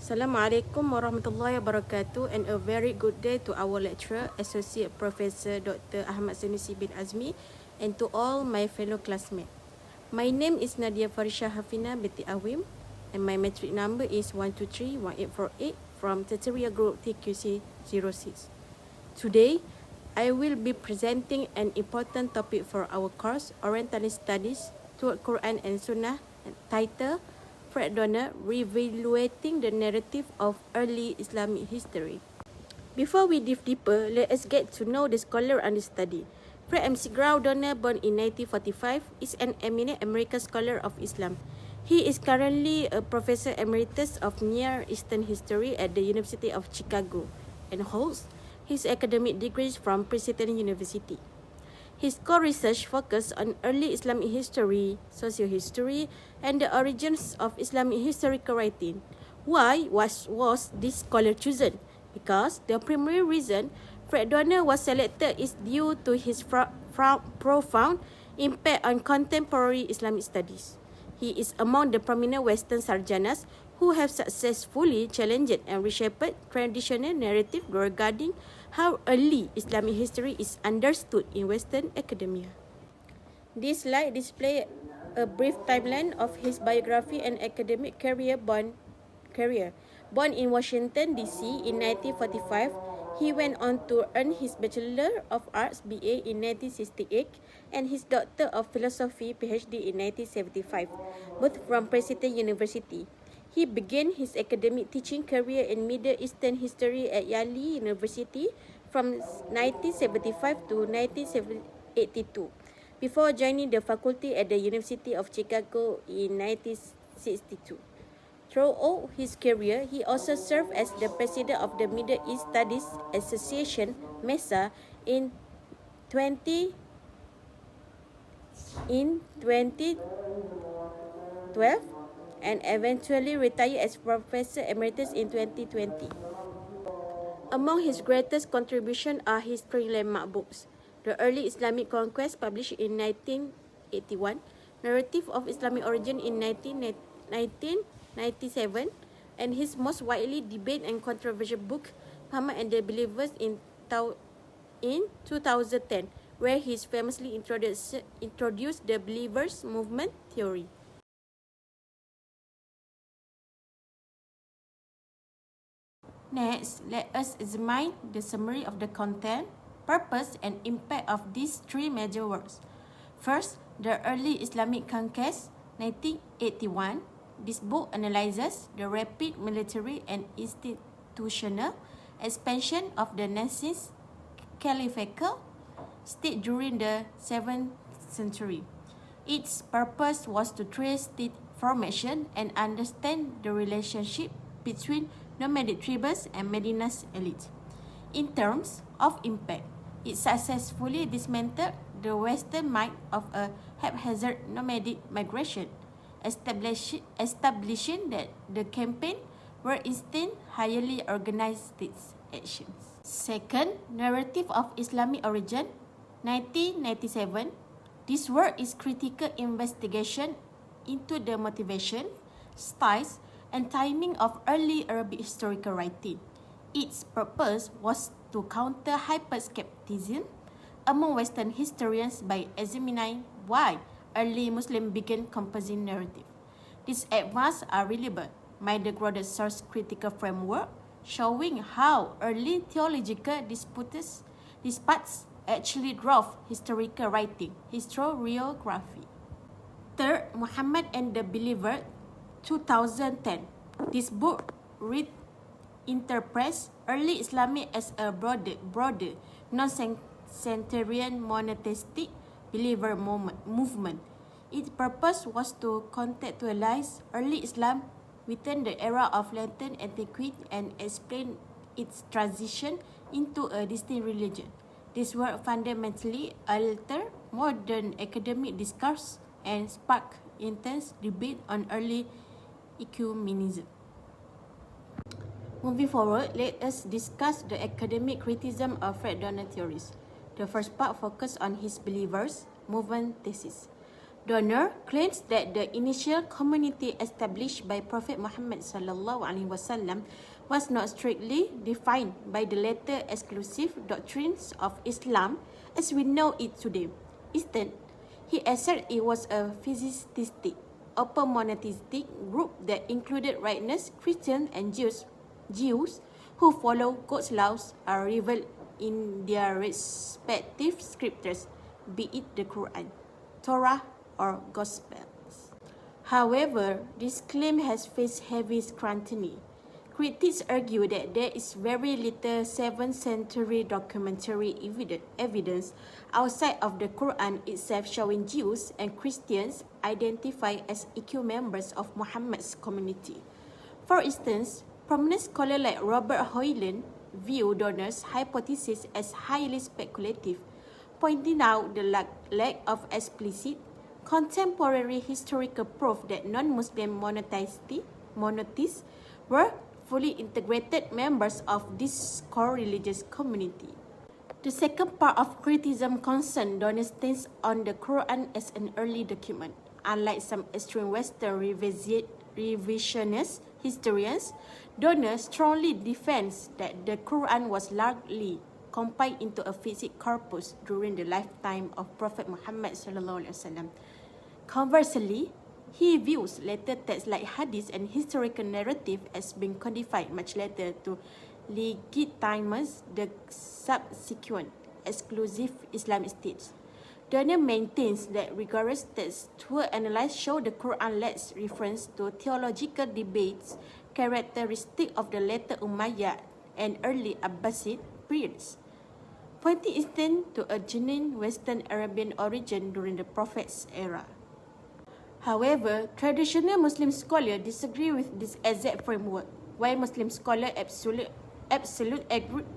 Assalamualaikum warahmatullahi wabarakatuh, and a very good day to our lecturer, Associate Professor Dr. Ahmad Sanusi bin Azmi, and to all my fellow classmates. My name is Nadia Farisha Hafina binti Awim, and my metric number is 1231848 from Tertiary Group TQC06. Today, I will be presenting an important topic for our course, Orientalist Studies toward Quran and Sunnah, titled M.Donner, Reevaluating the Narrative of Early Islamic History. Before we dive deeper, let us get to know the scholar under study. Fred M. M.Donner, born in 1945, is an eminent American scholar of Islam. He is currently a professor emeritus of Near Eastern History at the University of Chicago and holds his academic degrees from Princeton University. His core research focused on early Islamic history, sociohistory, and the origins of Islamic historical writing. Why was this scholar chosen? Because the primary reason M.Donner was selected is due to his profound impact on contemporary Islamic studies. He is among the prominent Western sarjanas who have successfully challenged and reshaped traditional narrative regarding how early Islamic history is understood in Western academia. This slide displays a brief timeline of his biography and academic career. Born in Washington, D.C. in 1945, he went on to earn his Bachelor of Arts (BA) in 1968 and his Doctor of Philosophy (PhD) in 1975, both from Princeton University. He began his academic teaching career in Middle Eastern history at Yale University from 1975 to 1982, before joining the faculty at the University of Chicago in 1962. Throughout his career, he also served as the president of the Middle East Studies Association (MESA) in 2012 and eventually retired as Professor Emeritus in 2020. Among his greatest contributions are his three landmark books: The Early Islamic Conquest, published in 1981, Narrative of Islamic Origin in 1997, and his most widely debated and controversial book, Muhammad and the Believers, in 2010, where he famously introduced the Believers movement theory. Next, let us examine the summary of the content, purpose, and impact of these three major works. First, The Early Islamic Conquest, 1981. This book analyzes the rapid military and institutional expansion of the nascent caliphate state during the 7th century. Its purpose was to trace state formation and understand the relationship between nomadic tribes and Medina's elite. In terms of impact, it successfully dismantled the Western myth of a haphazard nomadic migration, establishing that the campaign were instead highly organized state actions. Second, Narrative of Islamic Origin, 1997. This work is critical investigation into the motivation, styles, and timing of early Arabic historical writing. Its purpose was to counter hyper-skepticism among Western historians by examining why early Muslims began composing narrative. These advances are relevant by the grounded source critical framework, showing how early theological disputes actually drove historical writing, historiography. Third, Muhammad and the Believer, 2010. This book reinterprets early Islam as a broader non-sectarian monotheistic believer movement. Its purpose was to contextualize early Islam within the era of Latin antiquity and explain its transition into a distinct religion. This work fundamentally altered modern academic discourse and sparked intense debate on early ecumenism. Moving forward, let us discuss the academic criticism of M.Donner theories. The first part focuses on his Believers movement thesis. Donner claims that the initial community established by Prophet Muhammad SAW was not strictly defined by the later exclusive doctrines of Islam as we know it today. Instead, he asserted it was a physistic, open monotheistic group that included righteous Christians and Jews who follow God's laws are revealed in their respective scriptures, be it the Quran, Torah, or Gospels. However, this claim has faced heavy scrutiny. Critics argue that there is very little 7th century documentary evidence outside of the Quran itself showing Jews and Christians identified as equal members of Muhammad's community. For instance, prominent scholars like Robert Hoyland view Donner's hypothesis as highly speculative, pointing out the lack of explicit contemporary historical proof that non-Muslim monotheists were fully integrated members of this core religious community. The second part of criticism concerns Donner's stance on the Quran as an early document. Unlike some extreme Western revisionist historians, Donner strongly defends that the Quran was largely compiled into a physical corpus during the lifetime of Prophet Muhammad SAW. Conversely, he views later texts like hadith and historical narrative as being codified much later to legitimize the subsequent exclusive Islamic states. Donner maintains that rigorous texts were analyzed show the Quran lacks reference to theological debates characteristic of the later Umayyad and early Abbasid periods, pointing instead to a genuine Western Arabian origin during the Prophet's era. However, traditional Muslim scholars disagree with this exact framework, while Muslim scholars absolutely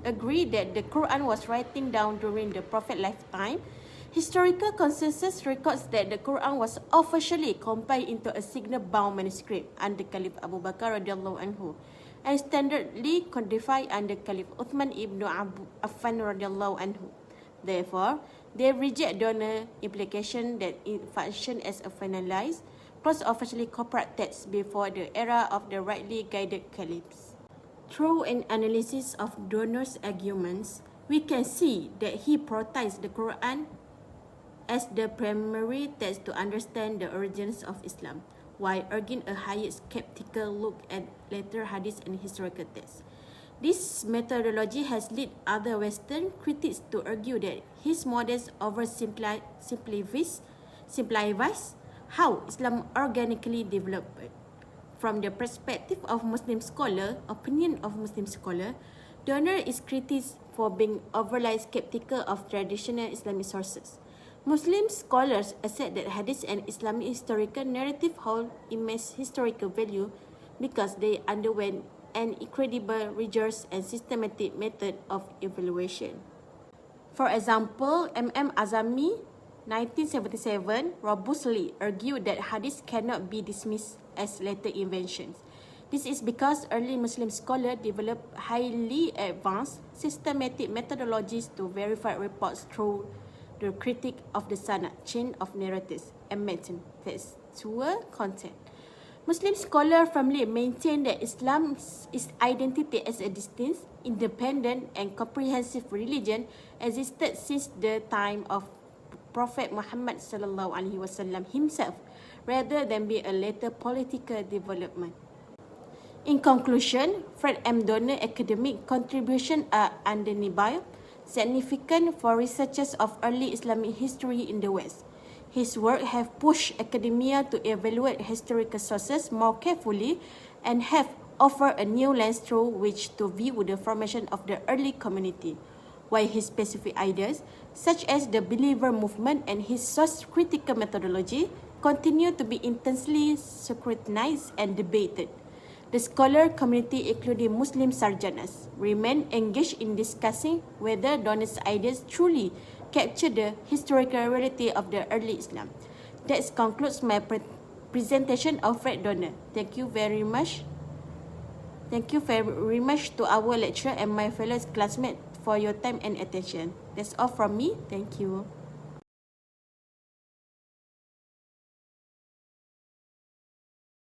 agree that the Quran was written down during the Prophet's lifetime. Historical consensus records that the Quran was officially compiled into a signal-bound manuscript under Caliph Abu Bakr radiallahu anhu and standardly codified under Caliph Uthman ibn Affan radiallahu anhu. Therefore, they reject Donner's implication that it functioned as a finalized, close-officially corporate text before the era of the rightly guided caliphs. Through an analysis of Donner's arguments, we can see that he prioritized the Quran as the primary text to understand the origins of Islam, while urging a higher skeptical look at later hadith and historical texts. This methodology has led other Western critics to argue that his models oversimplifies how Islam organically developed. From the perspective of Muslim scholar, Donner is criticized for being overly skeptical of traditional Islamic sources. Muslim scholars assert that hadith and Islamic historical narrative hold immense historical value because they underwent an incredible, rigorous, and systematic method of evaluation. For example, M.M. Azami, 1977, robustly argued that hadith cannot be dismissed as later inventions. This is because early Muslim scholars developed highly advanced, systematic methodologies to verify reports through the critique of the sanad, chain of narratives, and maintain textual content. Muslim scholars firmly maintain that Islam's identity as a distinct, independent, and comprehensive religion existed since the time of Prophet Muhammad SAW himself, rather than be a later political development. In conclusion, Fred M.Donner academic contributions are undeniable, significant for researchers of early Islamic history in the West. His work have pushed academia to evaluate historical sources more carefully and have offered a new lens through which to view the formation of the early community, while his specific ideas, such as the believer movement and his source-critical methodology, continue to be intensely scrutinized and debated. The scholar community, including Muslim sarjanas, remain engaged in discussing whether Donner's ideas truly capture the historical reality of the early Islam. That concludes my presentation of Fred Donner. Thank you very much. Thank you very much to our lecturer and my fellow classmates for your time and attention. That's all from me. Thank you.